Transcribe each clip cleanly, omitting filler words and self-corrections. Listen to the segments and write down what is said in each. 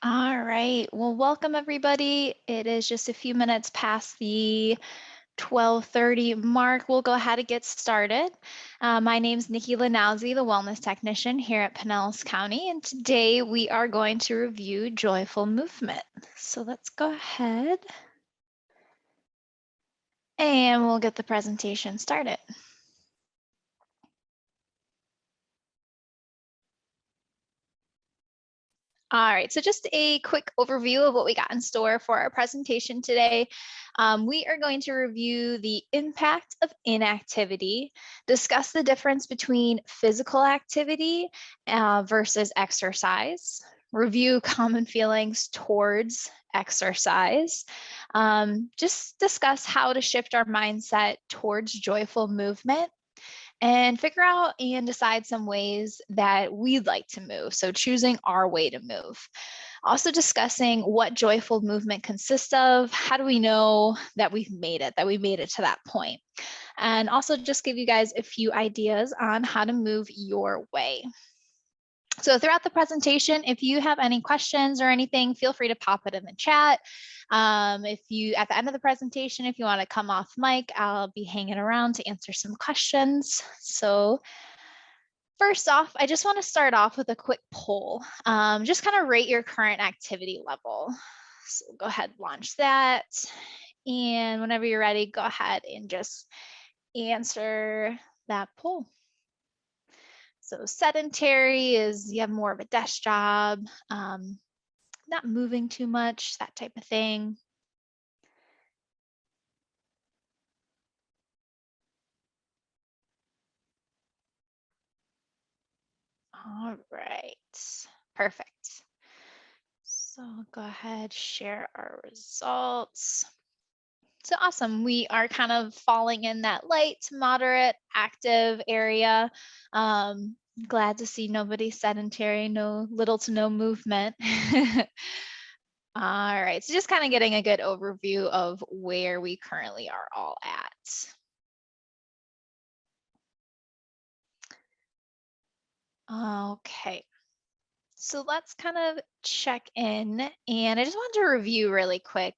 All right. Well, welcome everybody. It is just a few minutes past the 12:30 mark. We'll go ahead and get started. My name is Nikki Lanowski, the wellness technician here at Pinellas County, and today we are going to review joyful movement. So let's go ahead and we'll get the presentation started. All right, so just a quick overview of what we got in store for our presentation today. We are going to review the impact of inactivity, discuss the difference between physical activity versus exercise, review common feelings towards exercise, just discuss how to shift our mindset towards joyful movement, and figure out and decide some ways that we'd like to move. So choosing our way to move. Also discussing what joyful movement consists of. How do we know that we've made it, to that point? And also just give you guys a few ideas on how to move your way. So throughout the presentation, if you have any questions or anything, feel free to pop it in the chat. If you, at the end of the presentation, if you want to come off mic, I'll be hanging around to answer some questions. So first off, I just want to start off with a quick poll. Just kind of rate your current activity level. So go ahead, launch that. And whenever you're ready, go ahead and just answer that poll. So sedentary is you have more of a desk job, not moving too much, that type of thing. All right, perfect. So go ahead, share our results. So awesome. We are kind of falling in that light to moderate active area. Glad to see nobody sedentary, no little to no movement. All right, so just kind of getting a good overview of where we currently are all at. Okay, so let's kind of check in, and I just wanted to review really quick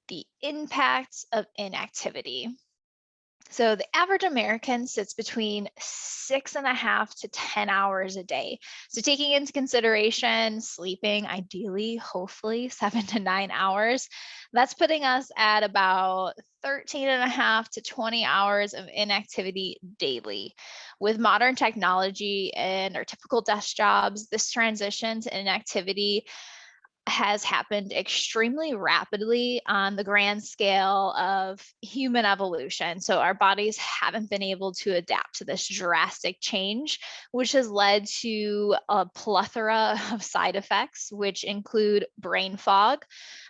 the impact of inactivity. So the average American sits between 6.5 to 10 hours a day. So taking into consideration sleeping, ideally, hopefully 7 to 9 hours, that's putting us at about 13.5 to 20 hours of inactivity daily. With modern technology and our typical desk jobs, this transition to inactivity has happened extremely rapidly on the grand scale of human evolution. So our bodies haven't been able to adapt to this drastic change, which has led to a plethora of side effects, which include brain fog.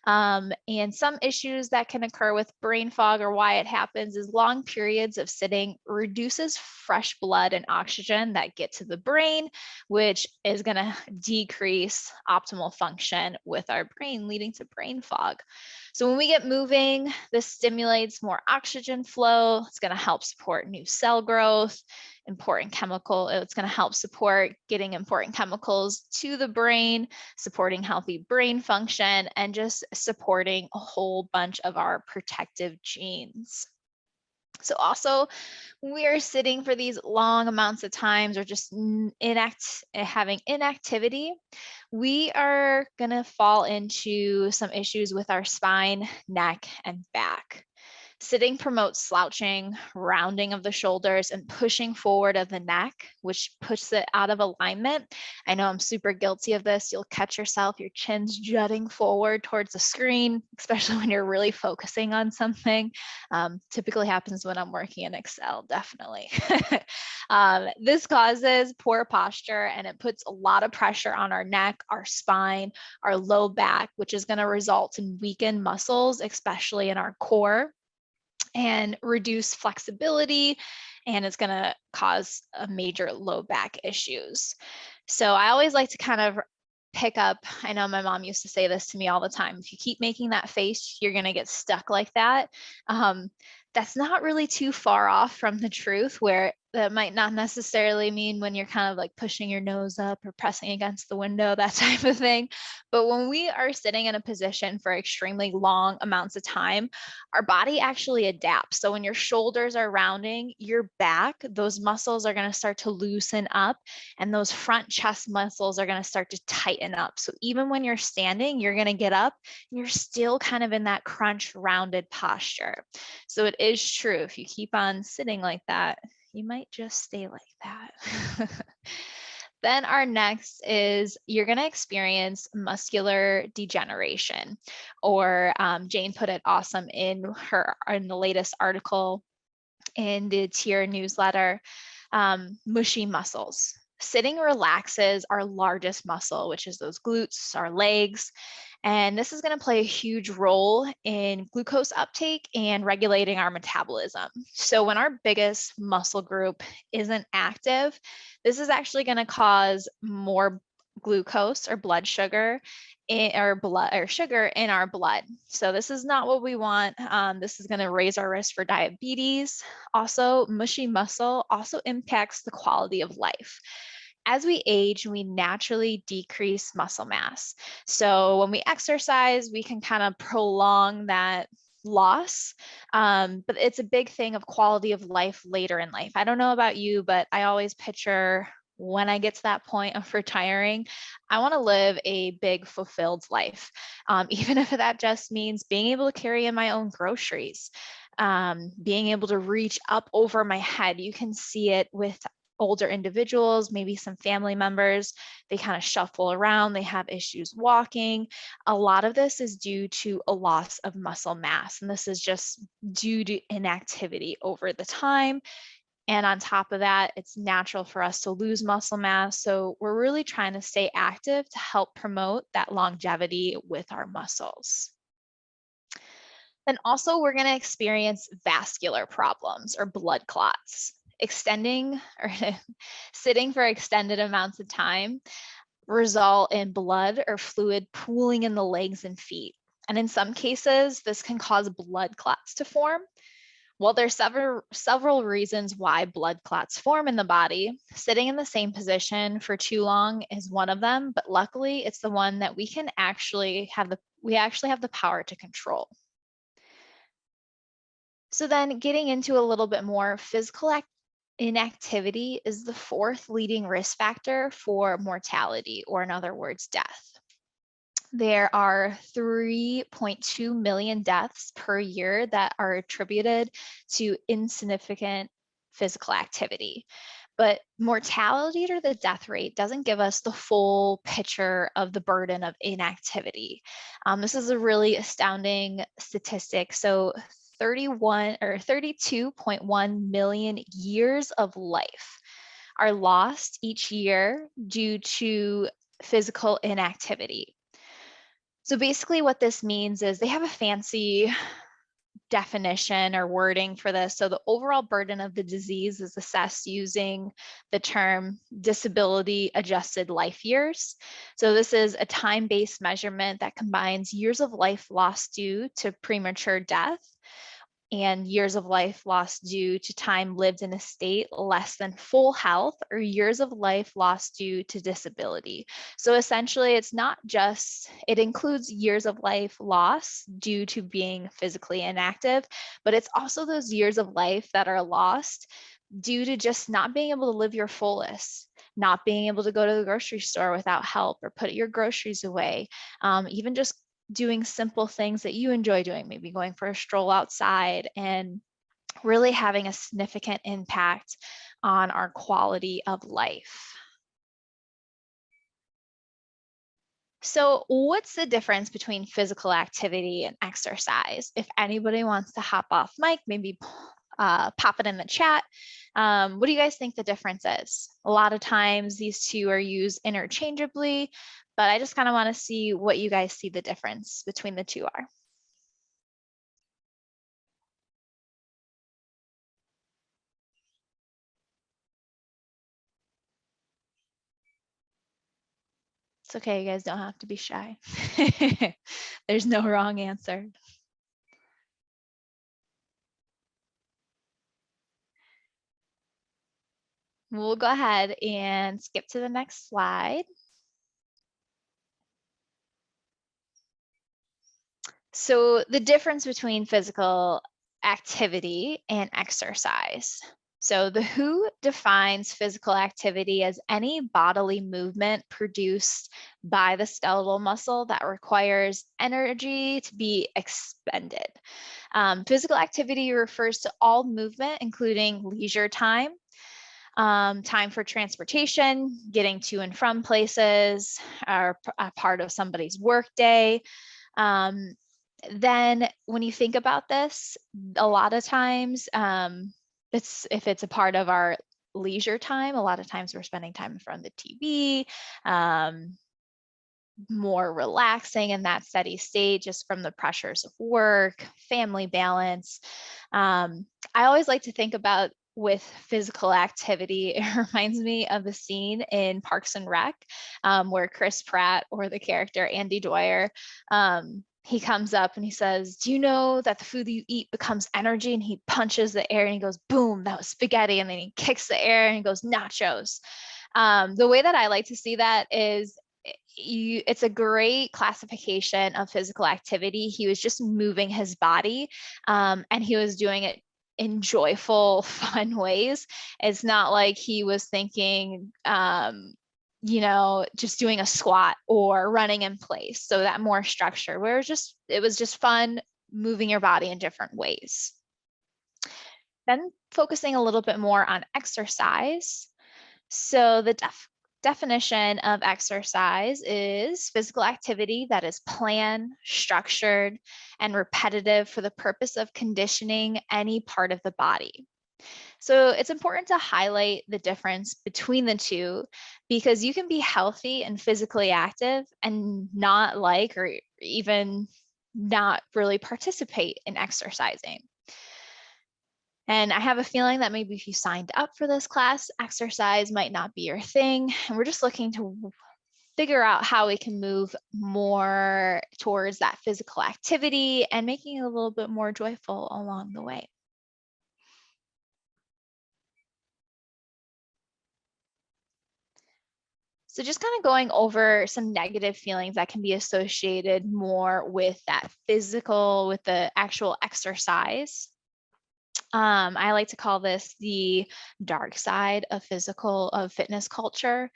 And some issues that can occur with brain fog, or why it happens, is long periods of sitting reduces fresh blood and oxygen that get to the brain, which is going to decrease optimal function with our brain, leading to brain fog. So when we get moving, this stimulates more oxygen flow. It's going to help support new cell growth, important chemical. It's going to help support getting important chemicals to the brain, supporting healthy brain function, and just supporting a whole bunch of our protective genes. So also, when we are sitting for these long amounts of times or just having inactivity, we are going to fall into some issues with our spine, neck, and back. Sitting promotes slouching, rounding of the shoulders, and pushing forward of the neck, which puts it out of alignment. I know I'm super guilty of this. You'll catch yourself, your chin's jutting forward towards the screen, especially when you're really focusing on something. Typically happens when I'm working in Excel, definitely. This causes poor posture, and it puts a lot of pressure on our neck, our spine, our low back, which is going to result in weakened muscles, especially in our core, and reduce flexibility, and it's going to cause a major low back issues. So I always like to kind of pick up, I know my mom used to say this to me all the time, if you keep making that face, you're going to get stuck like that. That's not really too far off from the truth, where that might not necessarily mean when you're kind of like pushing your nose up or pressing against the window, that type of thing. But when we are sitting in a position for extremely long amounts of time, our body actually adapts. So when your shoulders are rounding, your back, those muscles are going to start to loosen up, and those front chest muscles are going to start to tighten up. So even when you're standing, you're going to get up and you're still kind of in that crunch rounded posture. So it is true, if you keep on sitting like that, you might just stay like that. Then our next is you're going to experience muscular degeneration, or Jane put it awesome in the latest article in the Tier newsletter, mushy muscles. Sitting relaxes our largest muscle, which is those glutes, our legs. And this is going to play a huge role in glucose uptake and regulating our metabolism. So when our biggest muscle group isn't active, this is actually going to cause more glucose or blood sugar sugar in our blood. So this is not what we want. This is going to raise our risk for diabetes. Also, mushy muscle also impacts the quality of life. As we age, we naturally decrease muscle mass. So when we exercise, we can kind of prolong that loss. But it's a big thing of quality of life later in life. I don't know about you, but I always picture when I get to that point of retiring, I want to live a big fulfilled life. Even if that just means being able to carry in my own groceries, being able to reach up over my head. You can see it with older individuals, maybe some family members, they kind of shuffle around, they have issues walking. A lot of this is due to a loss of muscle mass, and this is just due to inactivity over the time. And on top of that, it's natural for us to lose muscle mass. So we're really trying to stay active to help promote that longevity with our muscles. Then also we're going to experience vascular problems or blood clots. Extending or sitting for extended amounts of time result in blood or fluid pooling in the legs and feet. And in some cases, this can cause blood clots to form. Well, there's several reasons why blood clots form in the body. Sitting in the same position for too long is one of them, but luckily it's the one that we actually have the power to control. So then getting into a little bit more, physical inactivity is the fourth leading risk factor for mortality, or in other words, death. There are 3.2 million deaths per year that are attributed to insignificant physical activity. But mortality or the death rate doesn't give us the full picture of the burden of inactivity. This is a really astounding statistic. So 32.1 million years of life are lost each year due to physical inactivity. So basically what this means is they have a fancy definition or wording for this. So the overall burden of the disease is assessed using the term disability adjusted life years. So this is a time-based measurement that combines years of life lost due to premature death and years of life lost due to time lived in a state less than full health, or years of life lost due to disability. So essentially, it's not just, it includes years of life lost due to being physically inactive, but it's also those years of life that are lost due to just not being able to live your fullest, not being able to go to the grocery store without help or put your groceries away, even just doing simple things that you enjoy doing, maybe going for a stroll outside, and really having a significant impact on our quality of life. So what's the difference between physical activity and exercise? If anybody wants to hop off mic, maybe pop it in the chat. What do you guys think the difference is? A lot of times these two are used interchangeably, but I just kind of want to see what you guys see the difference between the two are. It's okay, you guys don't have to be shy. There's no wrong answer. We'll go ahead and skip to the next slide. So the difference between physical activity and exercise. So the WHO defines physical activity as any bodily movement produced by the skeletal muscle that requires energy to be expended. Physical activity refers to all movement, including leisure time, time for transportation, getting to and from places, or a part of somebody's workday. Then when you think about this, a lot of times, if it's a part of our leisure time, a lot of times we're spending time in front of the TV, more relaxing in that steady state just from the pressures of work, family balance. I always like to think about with physical activity, it reminds me of the scene in Parks and Rec, where Chris Pratt, or the character Andy Dwyer, he comes up and he says, "Do you know that the food you eat becomes energy?" And he punches the air and he goes, "Boom, that was spaghetti." And then he kicks the air and he goes, "Nachos." The way that I like to see that is it's a great classification of physical activity. He was just moving his body, and he was doing it in joyful, fun ways. It's not like he was thinking, just doing a squat or running in place. So that more structure, where it was just fun moving your body in different ways. Then focusing a little bit more on exercise. So the definition of exercise is physical activity that is planned, structured, and repetitive for the purpose of conditioning any part of the body. So it's important to highlight the difference between the two, because you can be healthy and physically active and not like, or even not really participate in exercising. And I have a feeling that maybe if you signed up for this class, exercise might not be your thing. And we're just looking to figure out how we can move more towards that physical activity and making it a little bit more joyful along the way. So just kind of going over some negative feelings that can be associated more with that physical, with the actual exercise. I like to call this the dark side of fitness culture.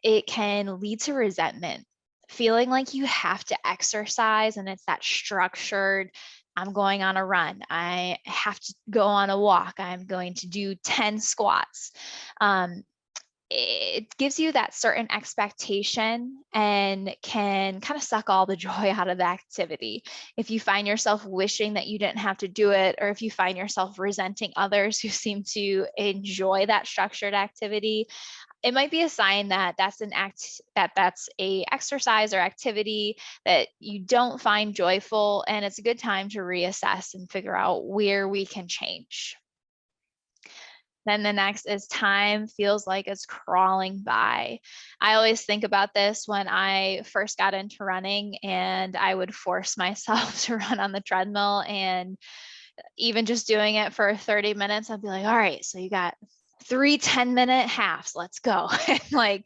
It can lead to resentment, feeling like you have to exercise, and it's that structured, I'm going on a run, I have to go on a walk, I'm going to do 10 squats. It gives you that certain expectation and can kind of suck all the joy out of the activity. If you find yourself wishing that you didn't have to do it, or if you find yourself resenting others who seem to enjoy that structured activity, it might be a sign that that's a exercise or activity that you don't find joyful, and it's a good time to reassess and figure out where we can change. Then the next is time feels like it's crawling by. I always think about this when I first got into running, and I would force myself to run on the treadmill, and even just doing it for 30 minutes, I'd be like, all right, so you got 3 10-minute halves, let's go. And like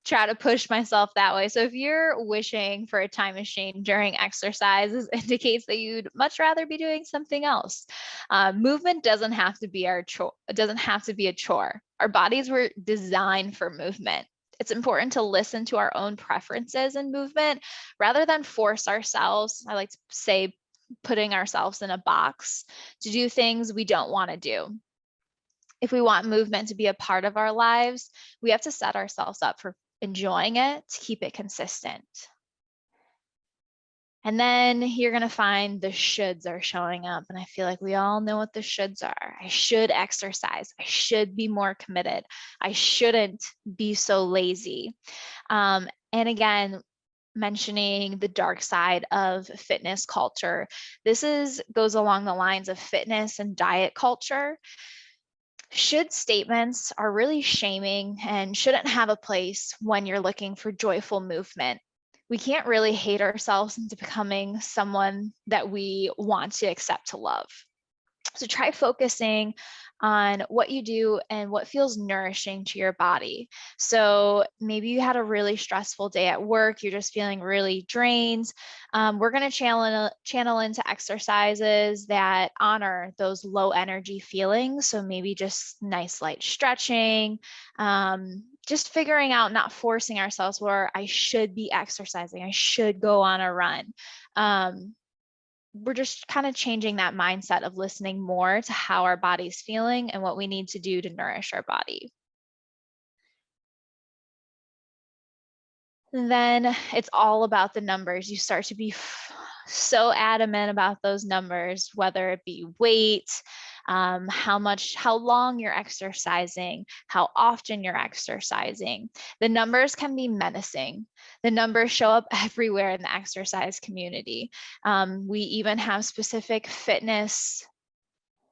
try to push myself that way. So if you're wishing for a time machine during exercises, indicates that you'd much rather be doing something else. Movement doesn't have to be It doesn't have to be a chore. Our bodies were designed for movement. It's important to listen to our own preferences in movement rather than force ourselves. I like to say, putting ourselves in a box to do things we don't want to do. If we want movement to be a part of our lives, we have to set ourselves up for enjoying it to keep it consistent. And then you're going to find the shoulds are showing up. And I feel like we all know what the shoulds are. I should exercise. I should be more committed. I shouldn't be so lazy. And again, mentioning the dark side of fitness culture. This goes along the lines of fitness and diet culture. Should statements are really shaming and shouldn't have a place when you're looking for joyful movement. We can't really hate ourselves into becoming someone that we want to accept to love. So try focusing on what you do and what feels nourishing to your body. So maybe you had a really stressful day at work, you're just feeling really drained. We're going to channel into exercises that honor those low energy feelings. So maybe just nice light stretching, just figuring out, not forcing ourselves where I should be exercising, I should go on a run. We're just kind of changing that mindset of listening more to how our body's feeling and what we need to do to nourish our body. And then it's all about the numbers. You start to be so adamant about those numbers, whether it be weight, how long you're exercising, how often you're exercising. The numbers can be menacing. The numbers show up everywhere in the exercise community. We even have specific fitness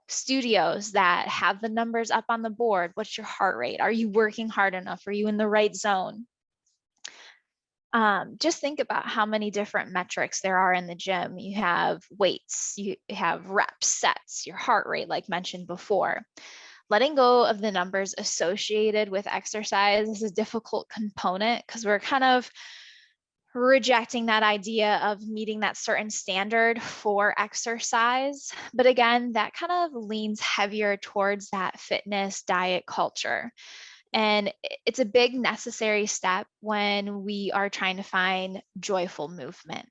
studios that have the numbers up on the board. What's your heart rate? Are you working hard enough? Are you in the right zone? Just think about how many different metrics there are in the gym. You have weights, you have reps, sets, your heart rate, like mentioned before. Letting go of the numbers associated with exercise is a difficult component because we're kind of rejecting that idea of meeting that certain standard for exercise. But again, that kind of leans heavier towards that fitness diet culture. And it's a big necessary step when we are trying to find joyful movement.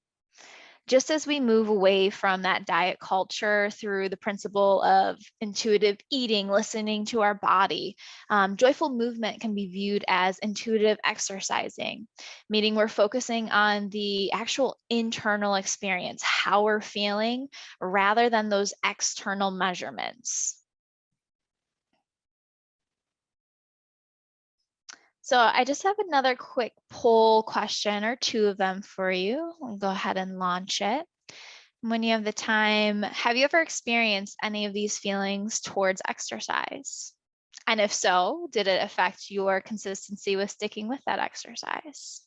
Just as we move away from that diet culture through the principle of intuitive eating, listening to our body, joyful movement can be viewed as intuitive exercising, meaning we're focusing on the actual internal experience, how we're feeling, rather than those external measurements. So I just have another quick poll question, or two of them for you. I'll go ahead and launch it. When you have the time, have you ever experienced any of these feelings towards exercise? And if so, did it affect your consistency with sticking with that exercise?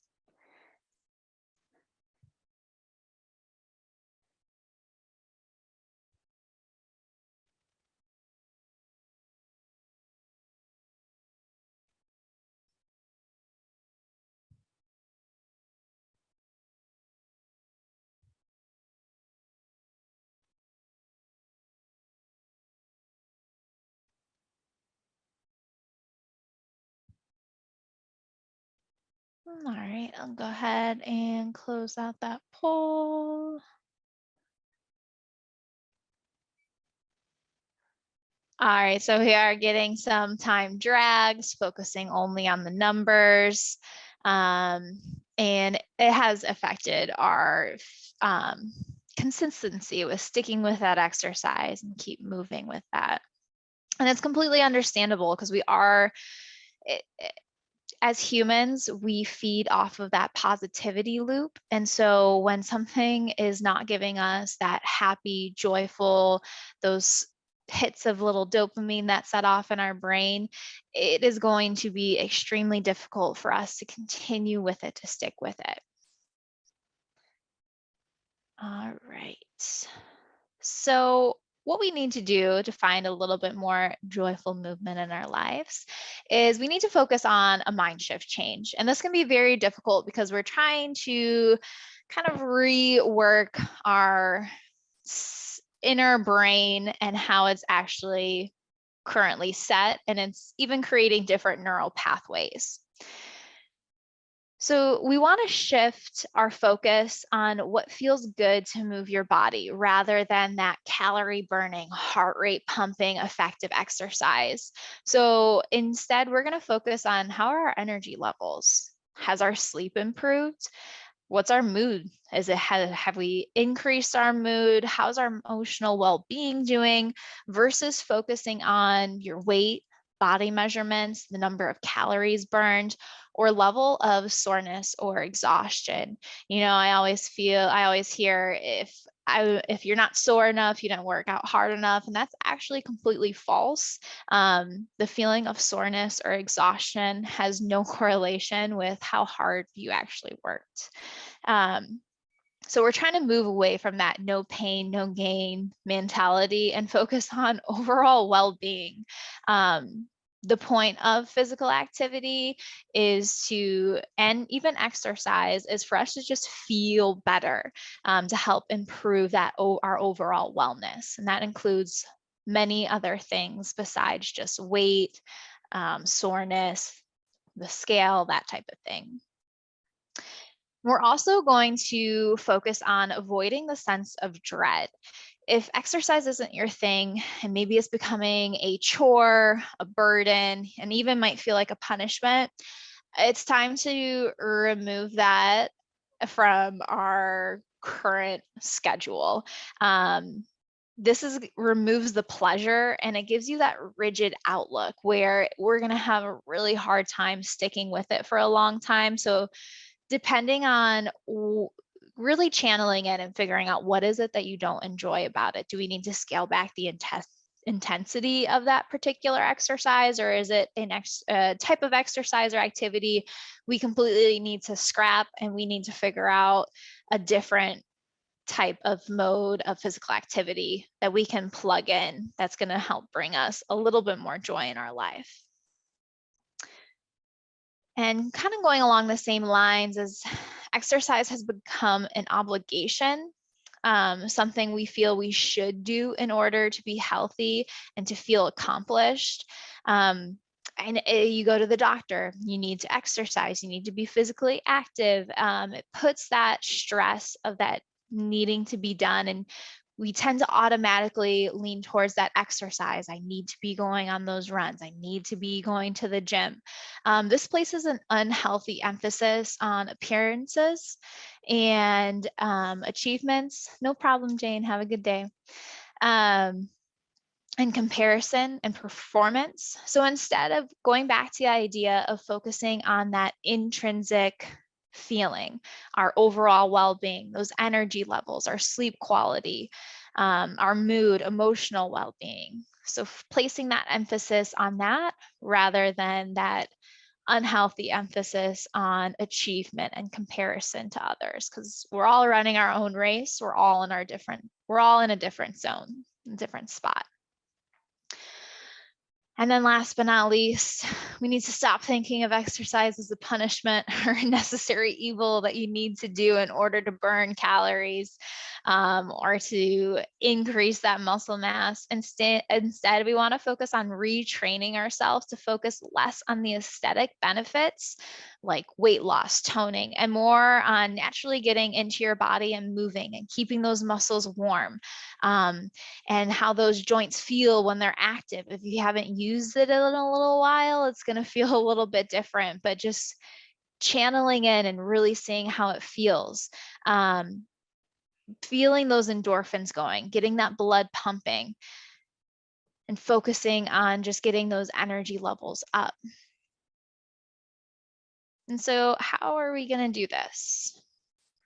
All right, I'll go ahead and close out that poll. All right, so we are getting some time drags, focusing only on the numbers. And it has affected our consistency with sticking with that exercise and keep moving with that. And it's completely understandable because we are, as humans, we feed off of that positivity loop. And so when something is not giving us that happy, joyful, those hits of little dopamine that set off in our brain, it is going to be extremely difficult for us to continue with it, to stick with it. All right. So what we need to do to find a little bit more joyful movement in our lives is we need to focus on a mind shift change. And this can be very difficult because we're trying to kind of rework our inner brain and how it's actually currently set. And it's even creating different neural pathways. So we want to shift our focus on what feels good to move your body rather than that calorie burning, heart rate pumping, effective exercise. So instead, we're going to focus on how are our energy levels? Has our sleep improved? What's our mood? Have we increased our mood? How's our emotional well-being doing versus focusing on your weight, body measurements, the number of calories burned, or level of soreness or exhaustion. I always hear if you're not sore enough, you don't work out hard enough, and that's actually completely false. The feeling of soreness or exhaustion has no correlation with how hard you actually worked. So we're trying to move away from that no pain, no gain mentality and focus on overall well-being. The point of physical activity is to, and even exercise, is for us to just feel better, to help improve our overall wellness. And that includes many other things besides just weight, soreness, the scale, that type of thing. We're also going to focus on avoiding the sense of dread. If exercise isn't your thing, and maybe it's becoming a chore, a burden, and even might feel like a punishment, it's time to remove that from our current schedule. This removes the pleasure, and it gives you that rigid outlook where we're going to have a really hard time sticking with it for a long time. So depending on really channeling it and figuring out what is it that you don't enjoy about it. Do we need to scale back the intensity of that particular exercise, or is it a type of exercise or activity we completely need to scrap, and we need to figure out a different type of mode of physical activity that we can plug in that's going to help bring us a little bit more joy in our life? And kind of going along the same lines, as exercise has become an obligation, something we feel we should do in order to be healthy and to feel accomplished. And you go to the doctor, you need to exercise, you need to be physically active. It puts that stress of that needing to be done, and we tend to automatically lean towards that exercise. I need to be going on those runs. I need to be going to the gym. This places an unhealthy emphasis on appearances and achievements. No problem, Jane. Have a good day. And comparison and performance. So instead of going back to the idea of focusing on that intrinsic feeling, our overall well-being, those energy levels, our sleep quality, our mood, emotional well-being. So placing that emphasis on that rather than that unhealthy emphasis on achievement and comparison to others, because we're all running our own race. We're all in a different zone, different spot. And then last but not least, we need to stop thinking of exercise as a punishment or a necessary evil that you need to do in order to burn calories, or to increase that muscle mass. Instead, we want to focus on retraining ourselves to focus less on the aesthetic benefits like weight loss, toning, and more on naturally getting into your body and moving and keeping those muscles warm. And how those joints feel when they're active. If you haven't used it in a little while, it's going to feel a little bit different, but just channeling in and really seeing how it feels. Feeling those endorphins going, getting that blood pumping, and focusing on just getting those energy levels up. And so how are we going to do this?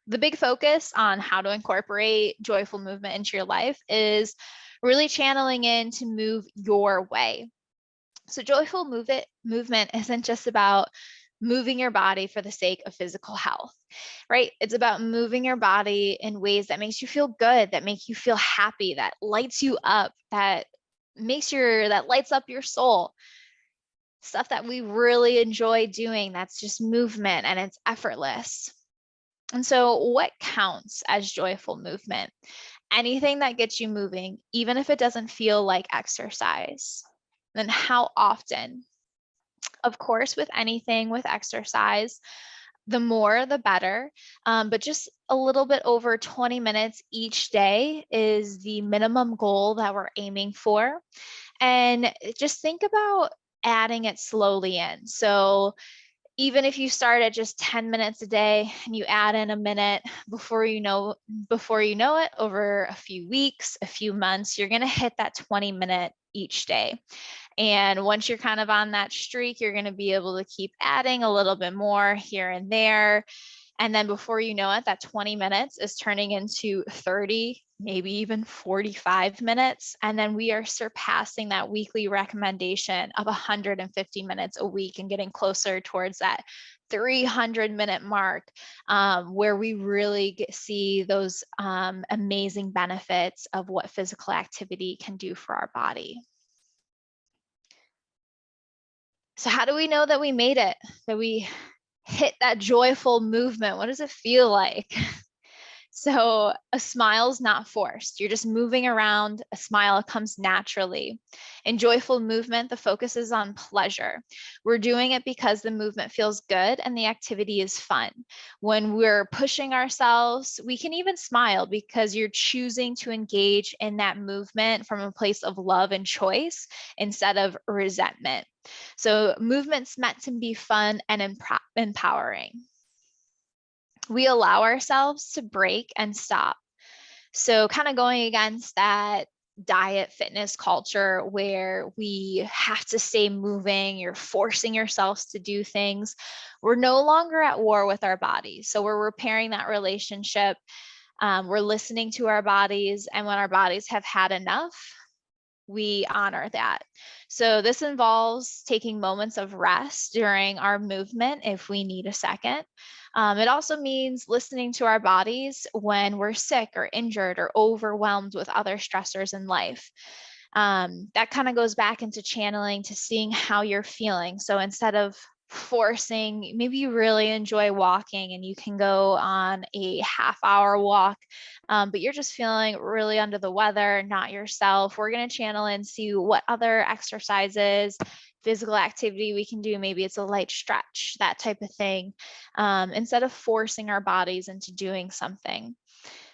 The big focus on how to incorporate joyful movement into your life is really channeling in to move your way. So joyful movement isn't just about moving your body for the sake of physical health, right? It's about moving your body in ways that makes you feel good, that make you feel happy, that lights you up, that lights up your soul. Stuff that we really enjoy doing, that's just movement and it's effortless. And so what counts as joyful movement? Anything that gets you moving, even if it doesn't feel like exercise. Then how often? Of course, with anything with exercise, the more the better, but just a little bit over 20 minutes each day is the minimum goal that we're aiming for. And just think about adding it slowly in. So even if you start at just 10 minutes a day and you add in a minute, before you know it, over a few weeks, a few months, you're going to hit that 20-minute each day. And once you're kind of on that streak, you're going to be able to keep adding a little bit more here and there. And then before you know it, that 20 minutes is turning into 30, maybe even 45 minutes. And then we are surpassing that weekly recommendation of 150 minutes a week and getting closer towards that 300-minute mark, where we really see those amazing benefits of what physical activity can do for our body. So how do we know that we made it, that we hit that joyful movement? What does it feel like? So a smile's not forced. You're just moving around. A smile comes naturally. In joyful movement, the focus is on pleasure. We're doing it because the movement feels good and the activity is fun. When we're pushing ourselves, we can even smile because you're choosing to engage in that movement from a place of love and choice instead of resentment. So movement's meant to be fun and empowering. We allow ourselves to break and stop. So kind of going against that diet fitness culture where we have to stay moving, you're forcing yourselves to do things. We're no longer at war with our bodies. So we're repairing that relationship. We're listening to our bodies. And when our bodies have had enough, we honor that. So this involves taking moments of rest during our movement if we need a second. It also means listening to our bodies when we're sick or injured or overwhelmed with other stressors in life. That kind of goes back into channeling to seeing how you're feeling. So instead of forcing, maybe you really enjoy walking and you can go on a half-hour walk, but you're just feeling really under the weather, not yourself. We're going to channel and see what other exercises, physical activity we can do. Maybe it's a light stretch, that type of thing, instead of forcing our bodies into doing something.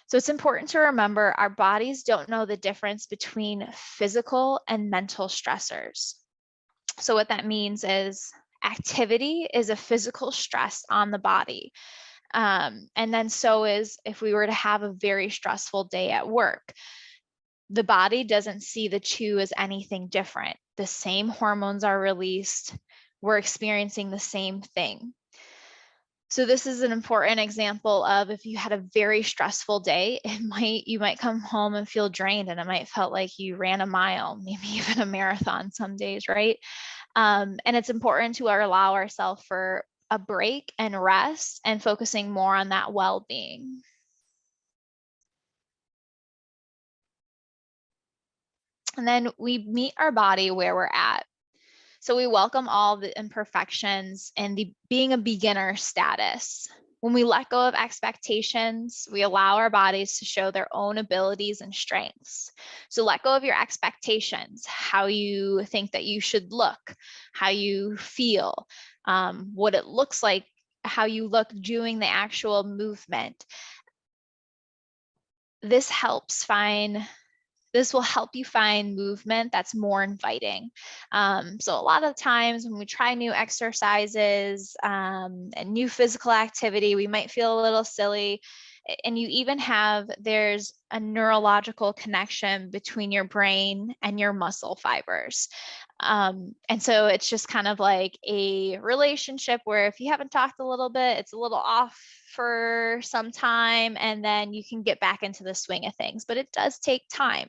So it's important to remember our bodies don't know the difference between physical and mental stressors. So what that means is activity is a physical stress on the body. And then so is if we were to have a very stressful day at work. The body doesn't see the two as anything different. The same hormones are released. We're experiencing the same thing. So this is an important example of if you had a very stressful day, you might come home and feel drained, and it might felt like you ran a mile, maybe even a marathon some days, right? And it's important to allow ourselves for a break and rest and focusing more on that well-being. And then we meet our body where we're at. So we welcome all the imperfections and the being a beginner status. When we let go of expectations, we allow our bodies to show their own abilities and strengths. So let go of your expectations, how you think that you should look, how you feel, what it looks like, how you look doing the actual movement. This will help you find movement that's more inviting. So a lot of times when we try new exercises and new physical activity, we might feel a little silly. And you even there's a neurological connection between your brain and your muscle fibers. And so it's just kind of like a relationship where if you haven't talked a little bit, it's a little off for some time, and then you can get back into the swing of things, but it does take time.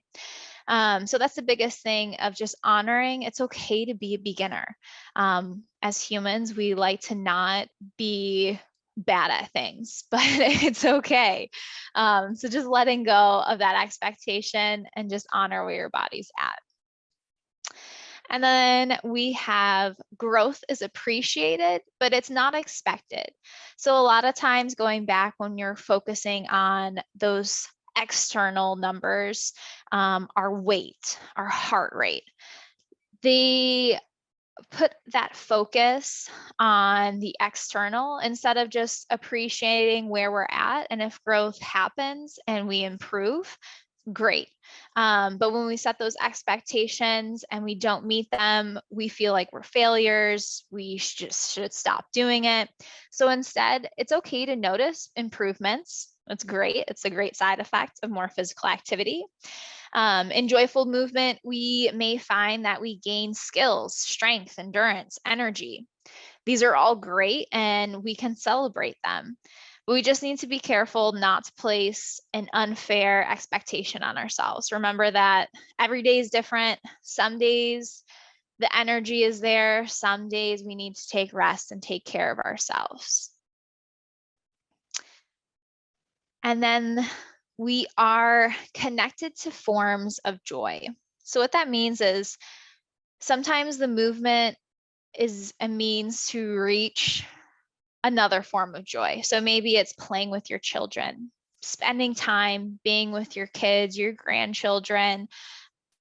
So that's the biggest thing of just honoring. It's okay to be a beginner. As humans, we like to not be bad at things, but it's okay. So just letting go of that expectation and just honor where your body's at. And then we have growth is appreciated, but it's not expected. So a lot of times going back when you're focusing on those external numbers, our weight, our heart rate, they put that focus on the external instead of just appreciating where we're at. And if growth happens and we improve, great. But when we set those expectations and we don't meet them, we feel like we're failures. We just should stop doing it. So instead, it's okay to notice improvements. It's great. It's a great side effect of more physical activity. In joyful movement, we may find that we gain skills, strength, endurance, energy. These are all great and we can celebrate them. But we just need to be careful not to place an unfair expectation on ourselves. Remember that every day is different. Some days The energy is there. Some days we need to take rest and take care of ourselves. And then we are connected to forms of joy. So what that means is sometimes the movement is a means to reach another form of joy. So maybe it's playing with your children, spending time being with your kids, your grandchildren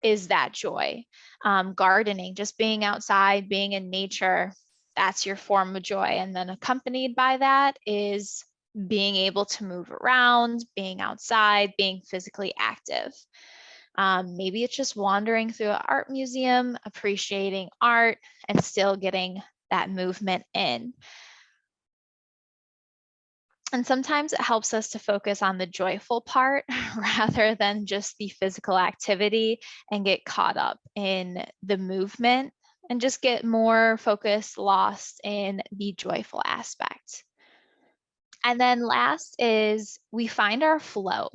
is that joy. Gardening, just being outside, being in nature, that's your form of joy. And then accompanied by that is being able to move around, being outside, being physically active. Maybe it's just wandering through an art museum, appreciating art, and still getting that movement in. And sometimes it helps us to focus on the joyful part rather than just the physical activity and get caught up in the movement and just get more focused, lost in the joyful aspect. And then last is we find our flow.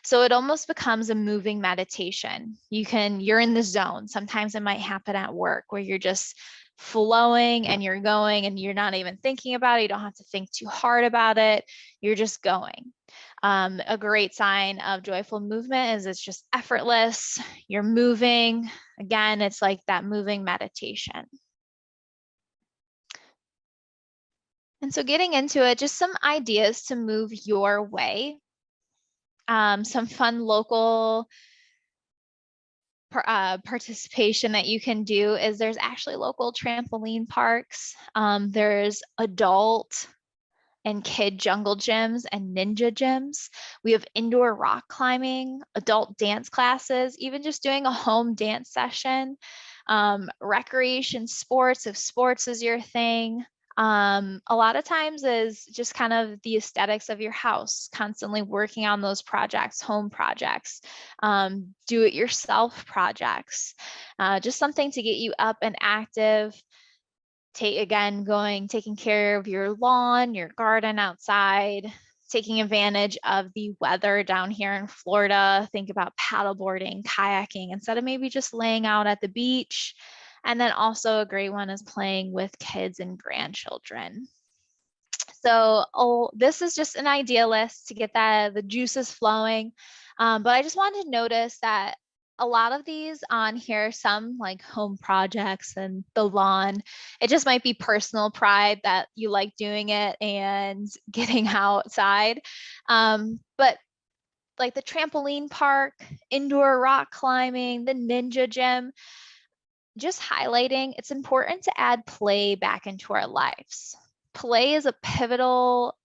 So it almost becomes a moving meditation. You're in the zone. Sometimes it might happen at work where you're just flowing and you're going and you're not even thinking about it. You don't have to think too hard about it. You're just going. A great sign of joyful movement is it's just effortless. You're moving. Again, it's like that moving meditation. And so getting into it, just some ideas to move your way. Some fun local participation that you can do is there's actually local trampoline parks. There's adult and kid jungle gyms and ninja gyms. We have indoor rock climbing, adult dance classes, even just doing a home dance session. Recreation sports, if sports is your thing. A lot of times is just kind of the aesthetics of your house, constantly working on those projects, home projects, do it yourself projects, just something to get you up and active. Taking care of your lawn, your garden outside, taking advantage of the weather down here in Florida. Think about paddleboarding, kayaking, instead of maybe just laying out at the beach. And then also a great one is playing with kids and grandchildren. So this is just an idea list to get the juices flowing. But I just wanted to notice that a lot of these on here, some like home projects and the lawn, it just might be personal pride that you like doing it and getting outside. But like the trampoline park, indoor rock climbing, the ninja gym, just highlighting it's important to add play back into our lives. Play is a pivotal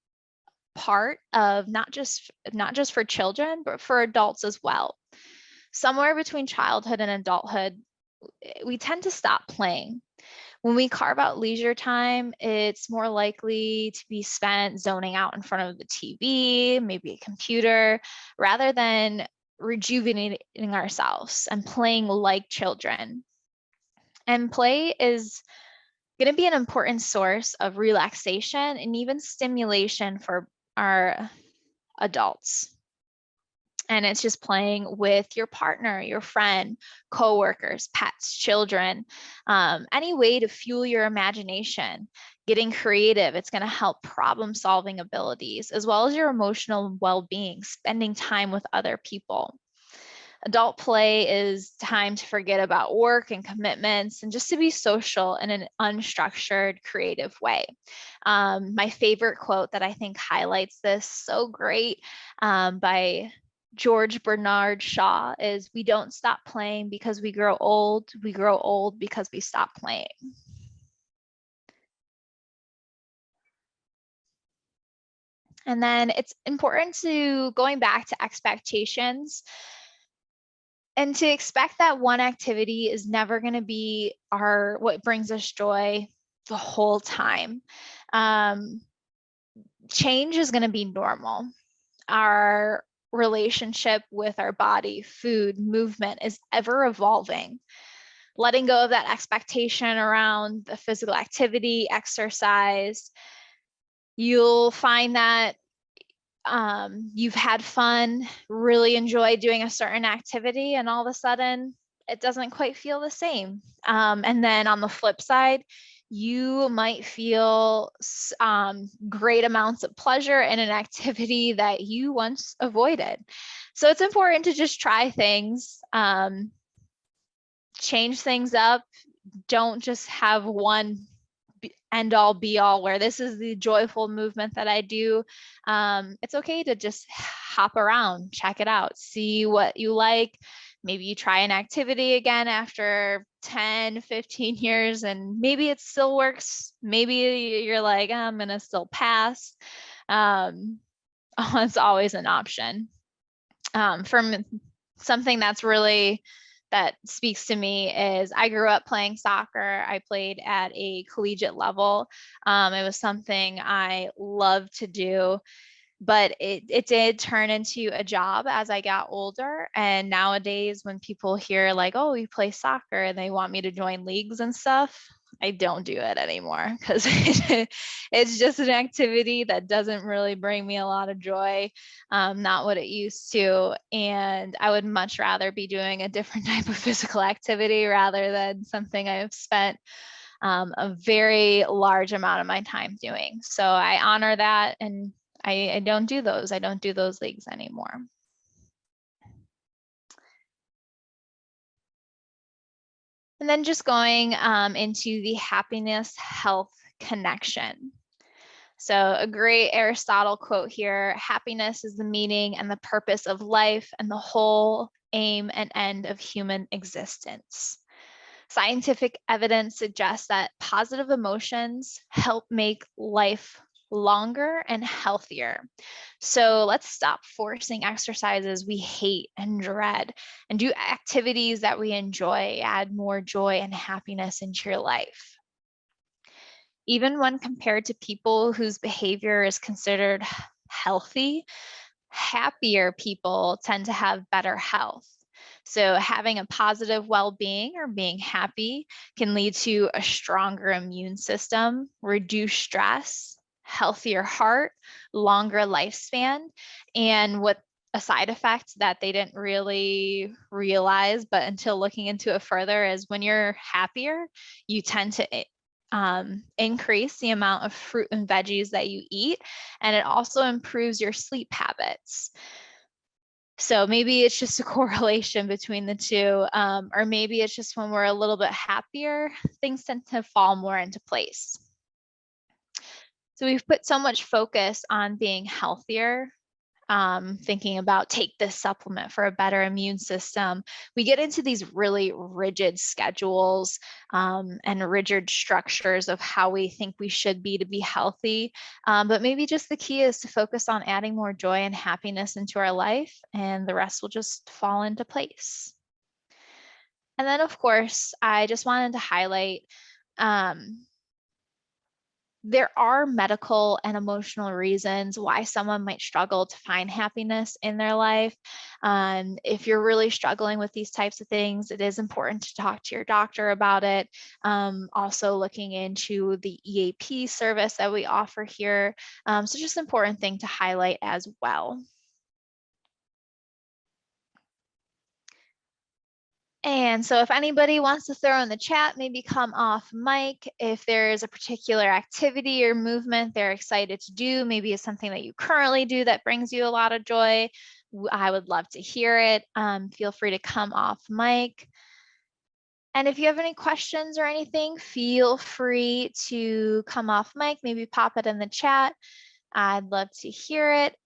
part of not just for children, but for adults as well. Somewhere between childhood and adulthood, we tend to stop playing. When we carve out leisure time, it's more likely to be spent zoning out in front of the TV, maybe a computer, rather than rejuvenating ourselves and playing like children. And play is going to be an important source of relaxation and even stimulation for our adults. And it's just playing with your partner, your friend, coworkers, pets, children, any way to fuel your imagination, getting creative. It's going to help problem solving abilities as well as your emotional well-being, spending time with other people. Adult play is time to forget about work and commitments and just to be social in an unstructured, creative way. My favorite quote that I think highlights this so great by George Bernard Shaw is, "We don't stop playing because we grow old because we stop playing." And then it's important to going back to expectations and to expect that one activity is never going to be what brings us joy the whole time. Change is going to be normal. Our relationship with our body, food, movement is ever evolving. Letting go of that expectation around the physical activity, exercise, you'll find that you've had fun, really enjoyed doing a certain activity, and all of a sudden it doesn't quite feel the same. And then on the flip side, you might feel great amounts of pleasure in an activity that you once avoided. So it's important to just try things, change things up. Don't just have one end all be all where this is the joyful movement that I do. It's okay to just hop around, check it out, see what you like. Maybe you try an activity again after 10, 15 years and maybe it still works. Maybe you're like, I'm going to still pass. It's always an option. From something that's really that speaks to me is I grew up playing soccer. I played at a collegiate level. It was something I loved to do, but it did turn into a job as I got older. And nowadays when people hear like, oh, you play soccer and they want me to join leagues and stuff, I don't do it anymore because it's just an activity that doesn't really bring me a lot of joy, not what it used to. And I would much rather be doing a different type of physical activity rather than something I've spent a very large amount of my time doing. So I honor that and I don't do those. I don't do those leagues anymore. And then just going into the happiness health connection. So a great Aristotle quote here, happiness is the meaning and the purpose of life and the whole aim and end of human existence. Scientific evidence suggests that positive emotions help make life longer and healthier. So let's stop forcing exercises we hate and dread and do activities that we enjoy, add more joy and happiness into your life. Even when compared to people whose behavior is considered healthy, happier people tend to have better health. So having a positive well-being or being happy can lead to a stronger immune system, reduced stress, healthier heart, longer lifespan. And what a side effect that they didn't really realize, but until looking into it further, is when you're happier, you tend to increase the amount of fruit and veggies that you eat, and it also improves your sleep habits. So maybe it's just a correlation between the two, or maybe it's just when we're a little bit happier, things tend to fall more into place. So we've put so much focus on being healthier, thinking about take this supplement for a better immune system. We get into these really rigid schedules and rigid structures of how we think we should be to be healthy. But maybe just the key is to focus on adding more joy and happiness into our life, and the rest will just fall into place. And then, of course, I just wanted to highlight there are medical and emotional reasons why someone might struggle to find happiness in their life. If you're really struggling with these types of things, it is important to talk to your doctor about it. Also looking into the EAP service that we offer here. So just an important thing to highlight as well. And so if anybody wants to throw in the chat, maybe come off mic. If there's a particular activity or movement they're excited to do, maybe it's something that you currently do that brings you a lot of joy, I would love to hear it. Feel free to come off mic. And if you have any questions or anything, feel free to come off mic, maybe pop it in the chat. I'd love to hear it.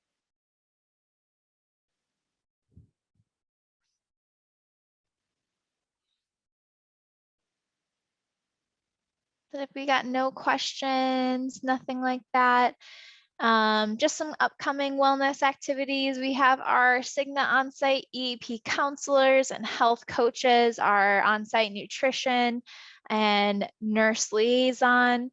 But if we got no questions, nothing like that, just some upcoming wellness activities. We have our Cigna on-site EAP counselors and health coaches, our on-site nutrition and nurse liaison.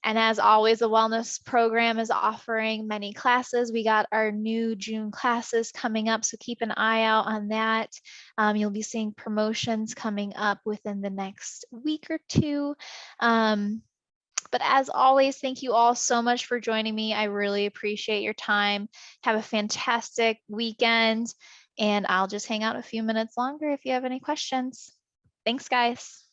And as always, the wellness program is offering many classes. We got our new June classes coming up, so keep an eye out on that. You'll be seeing promotions coming up within the next week or two. But as always, thank you all so much for joining me. I really appreciate your time. Have a fantastic weekend. and I'll just hang out a few minutes longer if you have any questions. Thanks, guys.